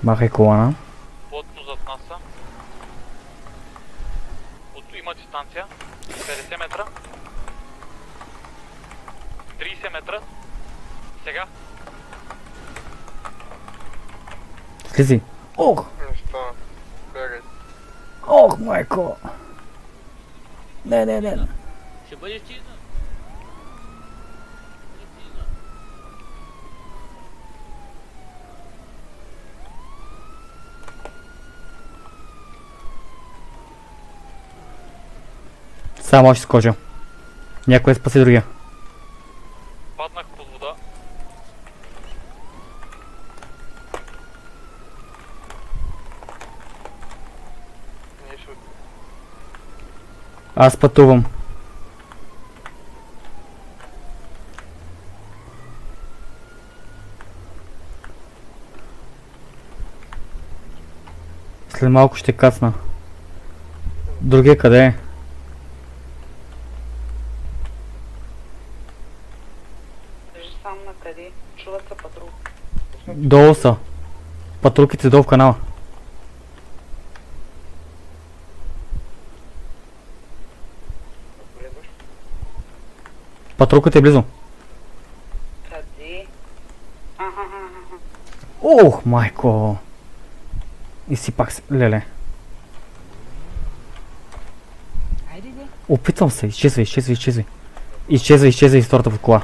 Махай колана. Плътно зад нас са. Има дистанция. 50 метра. 30 метра. Сега. Слизи. Ох! Неща. Бягай. Ох, майко! Не. Ще бъдеш чизна. Само още скоча. Някой спаси другия. Паднах под вода. Нищо. Аз пътувам. След малко ще кацна. Другия къде е? Вижда сам на къде. Чуват се патрул. Долу са. Патрулките долу в канала. Влизаш. Патрулката е близо. Къде? Аха. Ох, майко! Изсипах се, леле. Айде де. Опитвам се, изчезвай. Изчезвай втората в кола.